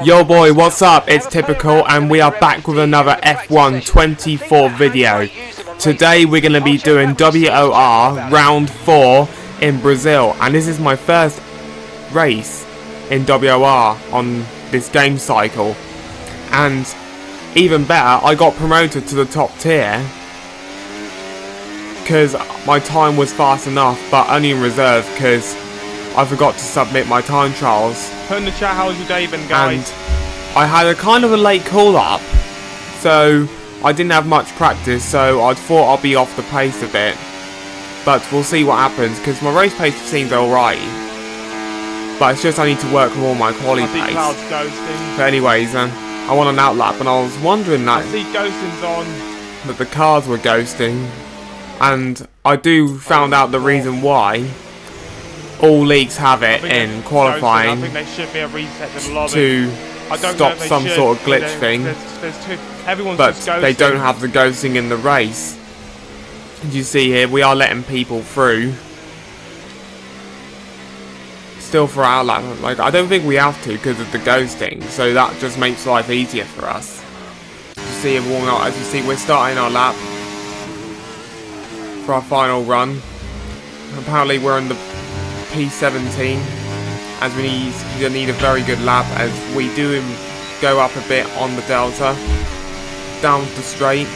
Yo boy, what's up? It's Typical and we are back with another F1 24 video. Today we're going to be doing WOR round 4 in Brazil, and this is my first race in WOR on this game cycle. And even better, I got promoted to the top tier because my time was fast enough, but only in reserve because I forgot to submit my time trials. Put in the chat, how's your day been, guys? And I had a kind of a late call up, so I didn't have much practice, so I thought I'd be off the pace a bit. But we'll see what happens, because my race pace seems alright. But it's just I need to work on all my quality pace. But anyways, I want an outlap, and I was wondering that, I see ghosting's on. that the cars were ghosting. And I found out the reason why. All leagues have it in qualifying I think they should be a reset to the lobby. to stop some sort of glitch thing, but they don't have the ghosting in the race. As you see here, we are letting people through. Still for our lap, like I don't think we have to because of the ghosting, so that just makes life easier for us. As you see, as you see, we're starting our lap for our final run. Apparently, we're in the P17, as we need a very good lap, as we do go up a bit on the delta down the straight.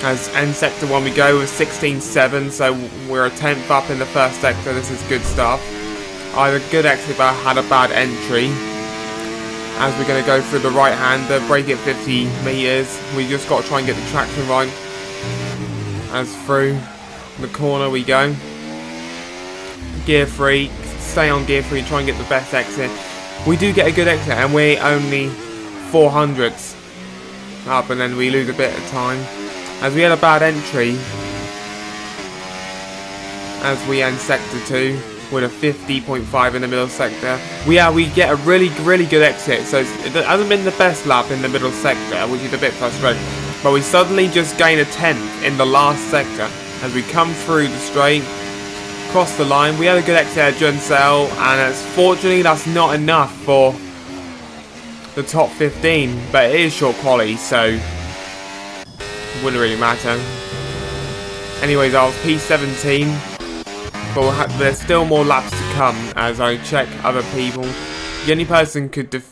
As end sector 1 we go with 16.7, so we're a 10th up in the first sector. This is good stuff. I had a good exit, but I had a bad entry. As we're going to go through the right hander, brake at 50 meters. We just got to try and get the traction right. As through the corner we go. Gear 3, stay on gear 3, try and get the best exit. We do get a good exit, and we're only 400ths up, and then we lose a bit of time. As we had a bad entry, as we end sector 2 with a 50.5 in the middle sector. We get a really good exit, so it hasn't been the best lap in the middle sector, which is a bit frustrating. But we suddenly just gain a 10th in the last sector as we come through the straight. Cross the line. We had a good exit at Juncel, and fortunately that's not enough for the top 15, but it is short quality, so it wouldn't really matter. Anyways, I was P17, but there's still more laps to come as I check other people. The only person who could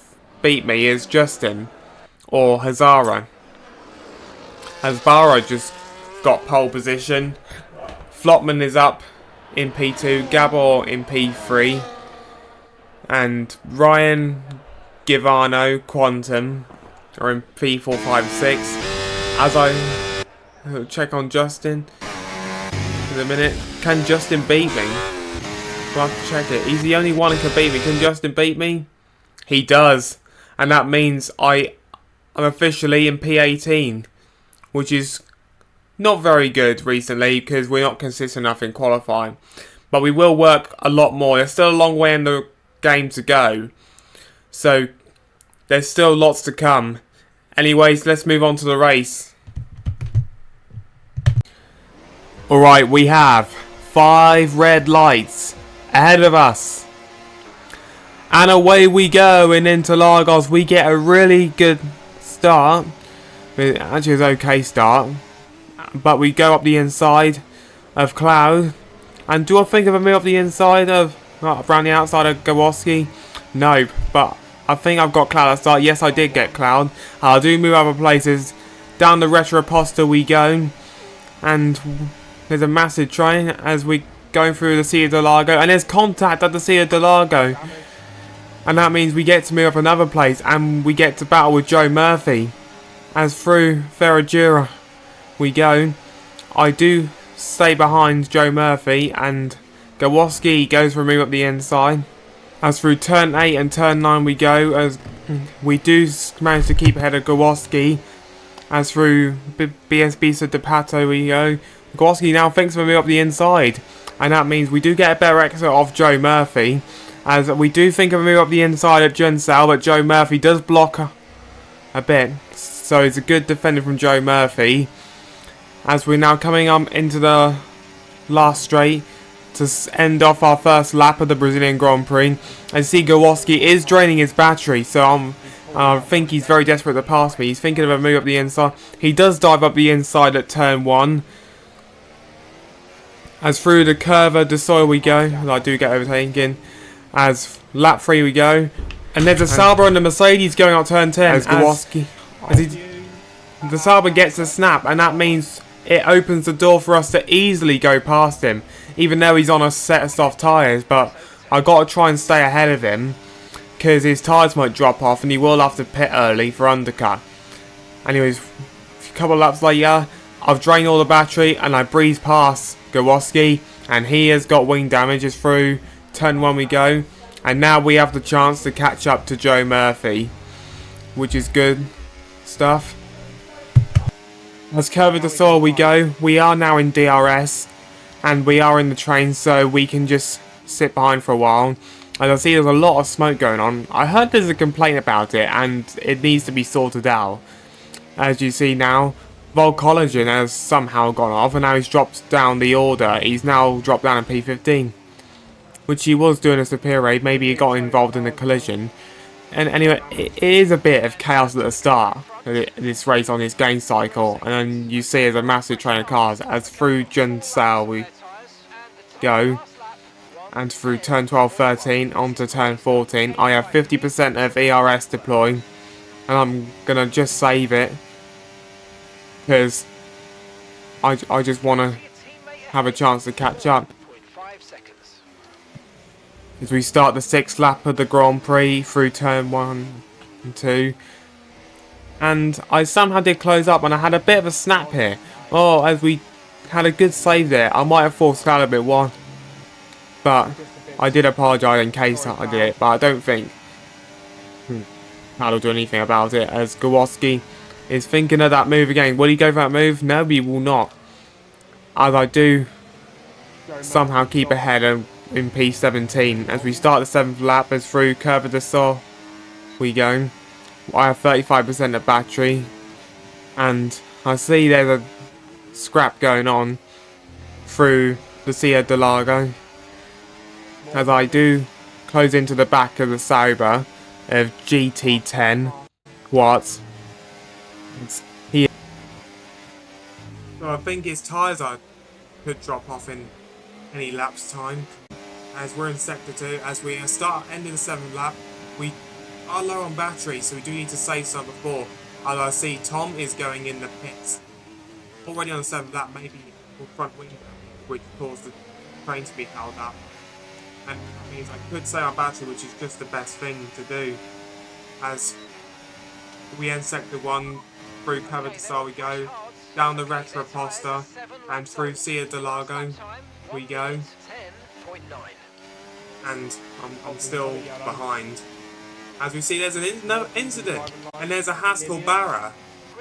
beat me is Justin or Hazara, as Barra just got pole position. Flopman is up in P2, Gabor in P3, and Ryan, Givano, Quantum are in P4, 5, 6. As I check on Justin in a minute, can Justin beat me? We'll have to check it. He's the only one who can beat me. Can Justin beat me? He does, and that means I'm officially in P18, which is not very good recently because we're not consistent enough in qualifying. But we will work a lot more. There's still a long way in the game to go, so there's still lots to come. Anyways, let's move on to the race. Alright, we have 5 red lights ahead of us. And away we go in Interlagos. We get a really good start. Actually, it's an okay start. But we go up the inside of Cloud. And do I think of a move up the inside of, around the outside of Gawoski? No, but I think I've got Cloud at start. Yes, I did get Cloud. I do move other places. Down the Retroposta we go. And there's a massive train as we go through the Sea of Delago. And there's contact at the Sea of Delago. And that means we get to move up another place. And we get to battle with Joe Murphy. As through Ferradura we go. I do stay behind Joe Murphy, and Gawoski goes for a move up the inside. As through turn 8 and turn 9 we go, as we do manage to keep ahead of Gawoski. As through BSB de Pato we go. Gawoski now thinks of a move up the inside, and that means we do get a better exit off Joe Murphy, as we do think of a move up the inside at Juncel, but Joe Murphy does block a bit, so it's a good defender from Joe Murphy. As we're now coming into the last straight to end off our first lap of the Brazilian Grand Prix. I see Gawoski is draining his battery, so I'm I think he's very desperate to pass me. He's thinking of a move up the inside. He does dive up the inside at turn 1. As through the curve of the soil we go. I do get overtaken. As lap 3 we go. And there's a Sauber and the Mercedes going up turn 10. As Gawoski. The Sauber gets a snap, and that means it opens the door for us to easily go past him. Even though he's on a set of soft tyres, but I got to try and stay ahead of him. Because his tyres might drop off and he will have to pit early for undercut. Anyways, a couple of laps later, I've drained all the battery and I breeze past Gawoski, and he has got wing damages through turn 1 we go. And now we have the chance to catch up to Joe Murphy, which is good stuff. As Curve of the Soil we go, we are now in DRS and we are in the train, so we can just sit behind for a while. And I see there's a lot of smoke going on. I heard there's a complaint about it and it needs to be sorted out. As you see now, Volcollagen has somehow gone off and now he's dropped down the order. He's now dropped down in P15. Which he was doing a superior, maybe he got involved in a collision. And anyway, it is a bit of chaos at the start, this race on his gain cycle. And then you see there's a massive train of cars as through Junsal we go. And through turn 12-13 onto turn 14, I have 50% of ERS deployed. And I'm going to just save it. Because I just want to have a chance to catch up. As we start the 6th lap of the Grand Prix through turn 1 and 2. And I somehow did close up and I had a bit of a snap here. Oh, as we had a good save there. I might have forced out a bit one. But I did apologise in case I did it. But I don't think I'll do anything about it. As Gawoski is thinking of that move again. Will he go for that move? No, he will not. As I do somehow keep ahead in P17. As we start the 7th lap as through Curve of the Soul we go. I have 35% of battery. And I see there's a scrap going on through the Cia de Lago. As I do close into the back of the Sauber of GT10 watts. Here. So I think his tyres could drop off in any lap's time. As we're in sector 2, as we start ending the 7th lap, we are low on battery, so we do need to save some before. As I see Tom is going in the pits. Already on the 7th lap, maybe front wing, which caused the train to be held up. And that means I could say our battery, which is just the best thing to do. As we end sector 1, through Cover de Sal we go, down the Retro Posta, and through Cia de Lago we go. And I'm still behind. As we see, there's an incident, and there's a Haskell Barra,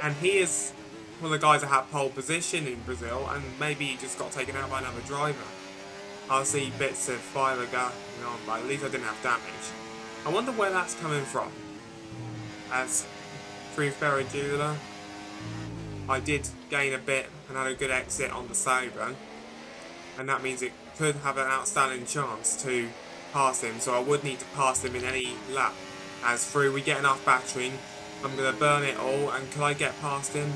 and he is one of the guys that had pole position in Brazil, and maybe he just got taken out by another driver. I see bits of fire going on, but at least I didn't have damage. I wonder where that's coming from. As through Ferradula, I did gain a bit and had a good exit on the Sauber, and that means it could have an outstanding chance to pass him, so I would need to pass him in any lap. As through we get enough battery, I'm going to burn it all, and can I get past him?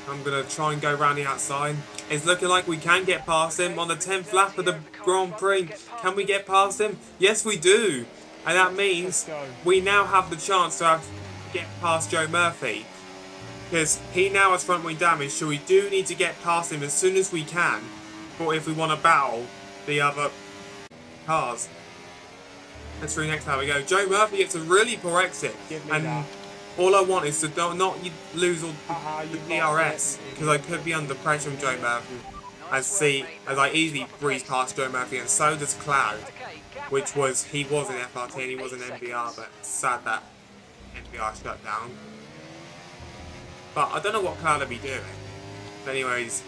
I'm going to try and go around the outside. It's looking like we can get past him on the 10th lap of the Grand Prix. Can we get past him? Yes, we do. And that means we now have the chance to get past Joe Murphy. Because he now has front wing damage, so we do need to get past him as soon as we can. But if we want to battle the other cars. Let's through next time we go. Joe Murphy gets a really poor exit. And all I want is to not lose all the DRS, because I could be under pressure from Joe Murphy. As I easily breeze past Joe Murphy, and so does Cloud, he was in FRT and he was in NBR, but it's sad that NBR shut down. But I don't know what Cloud will be doing. But anyways,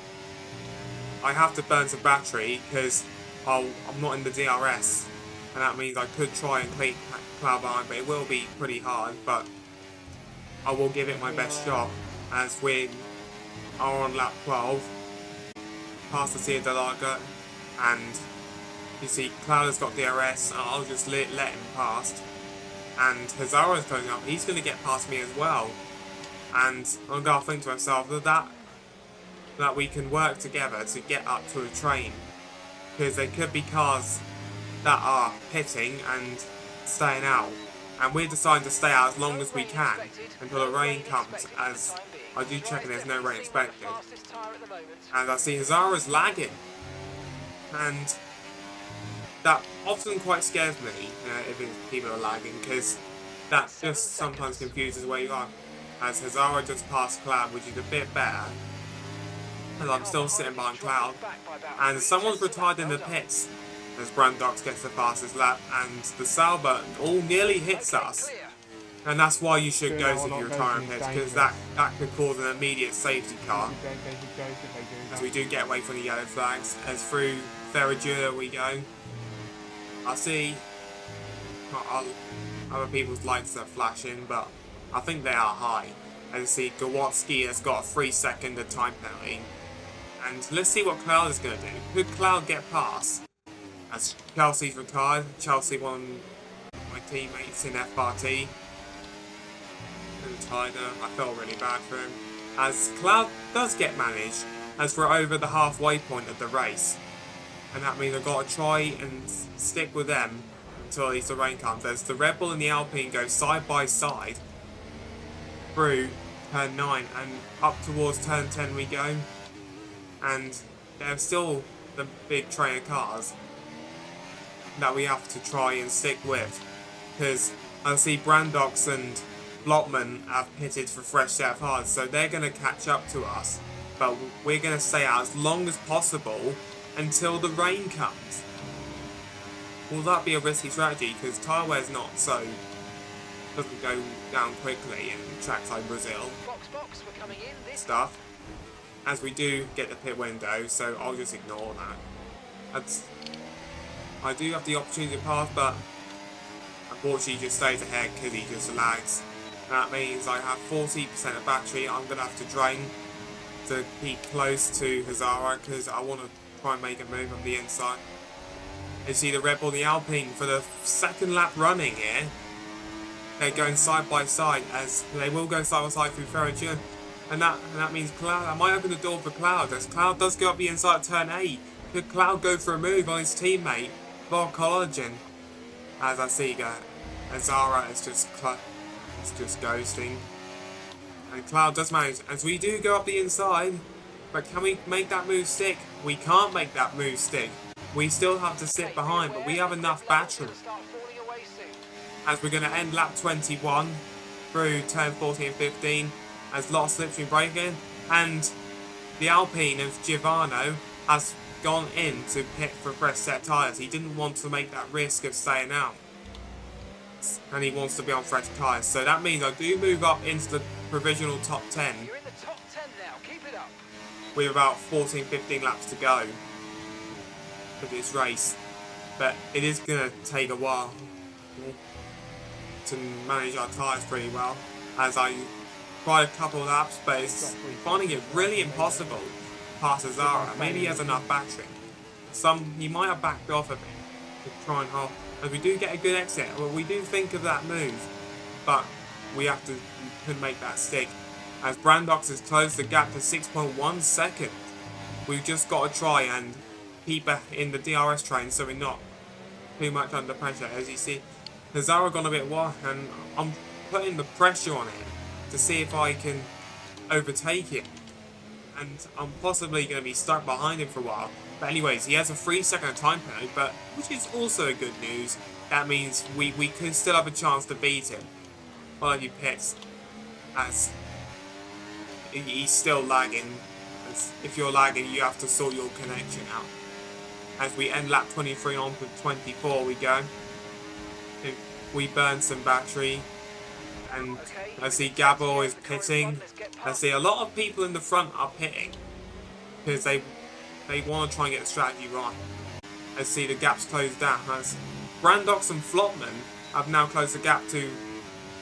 I have to burn some battery because I'm not in the DRS, and that means I could try and clean Cloud behind, but it will be pretty hard. But I will give it my best shot as we are on lap 12, past the Cia de Lago, and you see Cloud has got DRS, and I'll just let him past. and Hazara's closing up. He's going to get past me as well. And I'm going to think to myself that we can work together to get up to a train. Because there could be cars that are pitting and staying out. And we're deciding to stay out as long as we can until the rain comes, as I do check and there's no rain expected. And I see Hazara's lagging. And that often quite scares me if people are lagging, because that just sometimes confuses where you are. As Hazara just passed Cloud, which is a bit better. And I'm still sitting behind Cloud. And someone's retired in the pits as Brandox gets the fastest lap, and the Sauber all nearly hits us. And that's why you should go if you retire in pits, because that could cause an immediate safety car. As we do get away from the yellow flags, as through Ferradura we go. I see other people's lights are flashing, but I think they are high. As you see, Gawatski has got a 3-second time penalty. And let's see what Cloud is going to do. Could Cloud get past? As Chelsea's retired, Chelsea, one of my teammates in FRT, retired him. I felt really bad for him. As Cloud does get managed, as we're over the halfway point of the race. And that means I've got to try and stick with them until at least the rain comes. As the Red Bull and the Alpine go side by side through turn 9 and up towards turn 10 we go. And there's still the big train of cars that we have to try and stick with, because I see Brandox and Blotman have pitted for fresh set of hards, so they're going to catch up to us, but we're going to stay out as long as possible until the rain comes. Will that be a risky strategy, because tyre wear's not so, doesn't go down quickly in tracks like Brazil stuff, as we do get the pit window, so I'll just ignore that. I do have the opportunity to pass, but unfortunately he just stays ahead because he just lags. And that means I have 40% of battery I'm going to have to drain to keep close to Hazara, because I want to try and make a move on the inside. You see the Red Bull and the Alpine for the second lap running here. They're going side by side, as they will go side by side through Ferradura. And that means Cloud, I might open the door for Cloud, as Cloud does go up the inside at turn 8. Could Cloud go for a move on his teammate, Bob Collagen? As I see Hazara is just ghosting. And Cloud does manage, as we do go up the inside, but can we make that move stick? We can't make that move stick. We still have to sit behind, but we have enough battery. As we're going to end lap 21 through turn 14 and 15, as lots of slipstream braking, and the Alpine of Giovanni has gone in to pit for fresh set tyres. He didn't want to make that risk of staying out, and he wants to be on fresh tyres. So that means I do move up into the provisional top 10. You're in the top 10 now. Keep it up. With about 14-15 laps to go for this race. But it is going to take a while to manage our tyres pretty well, as I tried a couple of laps, but it's finding it really impossible to pass Hazara. Maybe he has enough battery. He might have backed off a bit to try and hold. As we do get a good exit, well, we do think of that move, but we could make that stick. As Brandox has closed the gap to 6.1 seconds, we've just got to try and keep in the DRS train so we're not too much under pressure. As you see, Hazara gone a bit wide, and I'm putting the pressure on it to see if I can overtake him, and I'm possibly going to be stuck behind him for a while. But anyways, he has a 3-second time penalty, but which is also good news. That means we could still have a chance to beat him while he pits, as he's still lagging. As if you're lagging, you have to sort your connection out. As we end lap 23 on to 24 we go. We burn some battery, and I see Gabor is pitting. I see a lot of people in the front are pitting because they want to try and get the strategy right. I see the gap's closed down, as Brandox and Flotman have now closed the gap to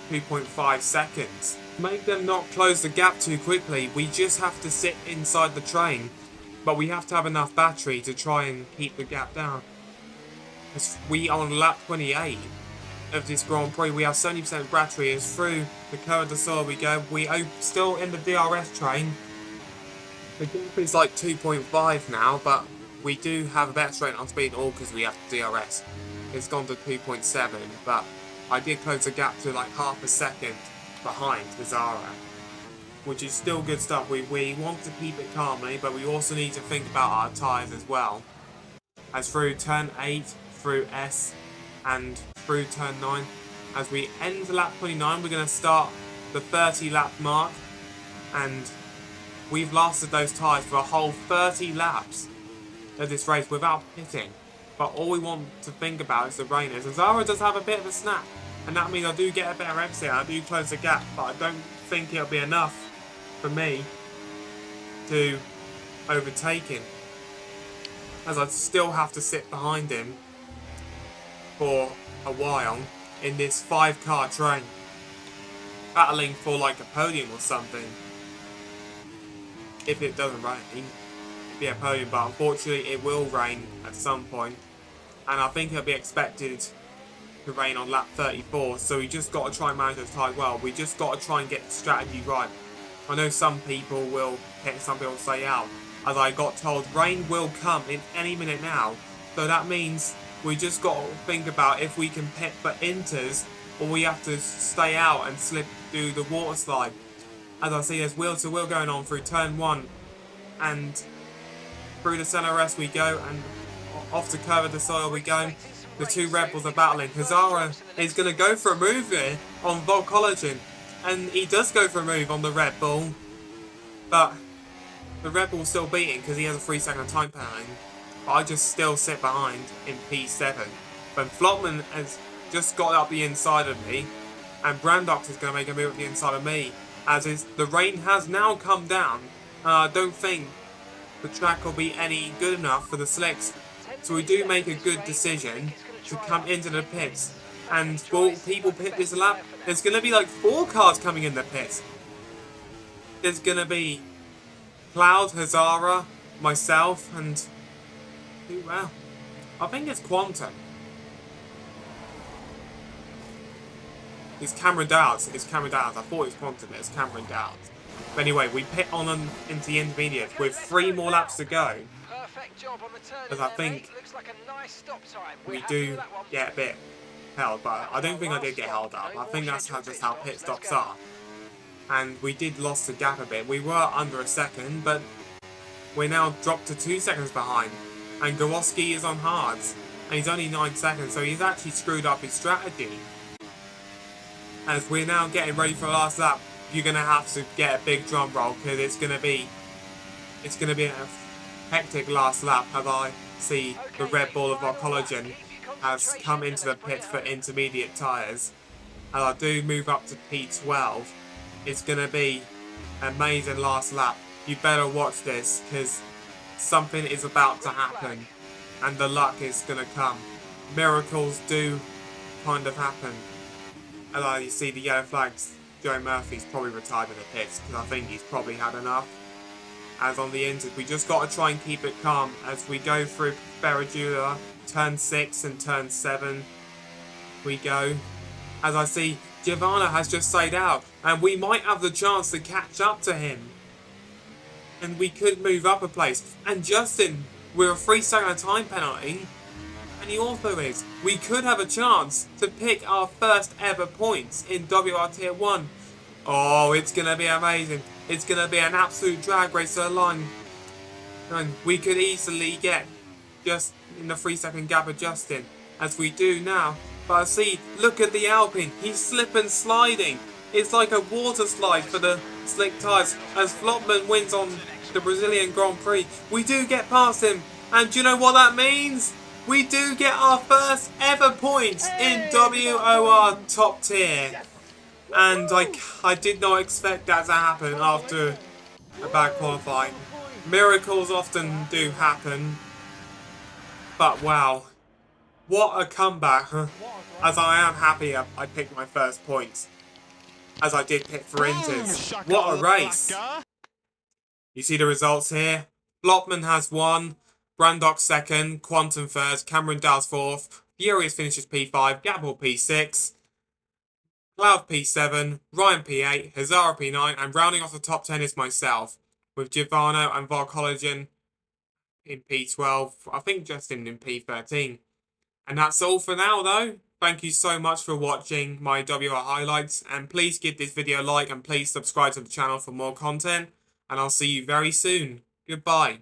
2.5 seconds. Make them not close the gap too quickly. We just have to sit inside the train, but we have to have enough battery to try and keep the gap down. As we are on lap 28, of this Grand Prix. We have 70% battery. It's through the Curve de Sol we go. We are still in the DRS train. The gap is like 2.5 now, but we do have a better straight on speed all because we have DRS. It's gone to 2.7, but I did close the gap to like half a second behind the Zara, which is still good stuff. We want to keep it calmly, but we also need to think about our tyres as well. As through turn 8, through S, and through turn 9. As we end lap 29, we're going to start the 30 lap mark, and we've lasted those tyres for a whole 30 laps of this race without pitting. But all we want to think about is the rain. As Zara does have a bit of a snap, and that means I do get a better exit. I do close the gap, but I don't think it'll be enough for me to overtake him, as I still have to sit behind him for a while in this 5-car train, battling for like a podium or something. If it doesn't rain, it'd be a podium, but unfortunately it will rain at some point, and I think it'll be expected to rain on lap 34, so we just got to try and manage those tyres well. We just got to try and get the strategy right. I know some people will hit, some people will stay out. As I got told, rain will come in any minute now, so that means we just got to think about if we can pit for inters or we have to stay out and slip through the water slide. As I see, there's wheel to wheel going on through turn 1, and through the center rest we go, and off the Curve de Sol we go. The two Red Bulls are battling. Hazara is going to go for a move here on Volcologen, and he does go for a move on the Red Bull, but the Red Bull's still beating because he has a 3-second time penalty. But I just still sit behind in P7. But Flotman has just got up the inside of me, and Brandox is going to make a move at the inside of me, as is the rain has now come down. I don't think the track will be any good enough for the slicks, so we do make a good decision to come into the pits. And will people pit this lap? There's going to be like 4 cars coming in the pits. There's going to be Cloud, Hazara, myself, and who else? I think it's Quantum. It's Cameron Dowds. It's Cameron Dowds. I thought it was Quantum, but it's Cameron Dowds. But anyway, we pit on into the intermediate with 3 more laps to go. Because I think we do get a bit held, but I don't think I did get held up. I think that's just how pit stops are. And we did lost the gap a bit. We were under a second, but we're now dropped to 2 seconds behind. And Gawowski is on hards, and he's only 9 seconds, so he's actually screwed up his strategy. As we're now getting ready for the last lap, you're going to have to get a big drum roll, because it's going to be a hectic last lap. As I see the Red Bull of Volcologen has come into the pit for intermediate tyres. As I do move up to P12, it's going to be an amazing last lap. You better watch this, because something is about to happen, and the luck is going to come. Miracles do kind of happen. As you see the yellow flags, Joe Murphy's probably retired in the pits, because I think he's probably had enough. As on the inters, we just got to try and keep it calm as we go through Ferradura, turn 6 and turn 7. We go. As I see, Giovanna has just stayed out, and we might have the chance to catch up to him. And we could move up a place. And Justin, with a 3-second time penalty, and he also is. We could have a chance to pick our first ever points in WR Tier 1. Oh, it's going to be amazing. It's going to be an absolute drag race to the line. And we could easily get just in the 3-second gap of Justin, as we do now. But I see, look at the Alpine. He's slip and sliding. It's like a water slide for the slick tyres, as Flotman wins on the Brazilian Grand Prix. We do get past him. And do you know what that means? We do get our first ever points in WOR top tier. And I did not expect that to happen after a bad qualifying. Miracles often do happen. But wow. What a comeback. As I am happy I picked my first points. As I did pick for Inters. What a race. You see the results here. Flopman has won. Brandock second, Quantum third, Cameron Dow's fourth, Furious finishes P5, Gabble P6, Cloud P7, Ryan P8, Hazara P9, and rounding off the top 10 is myself, with Giovanno and Volcologen in P12, I think Justin in P13. And that's all for now though. Thank you so much for watching my WR highlights, and please give this video a like and please subscribe to the channel for more content, and I'll see you very soon. Goodbye.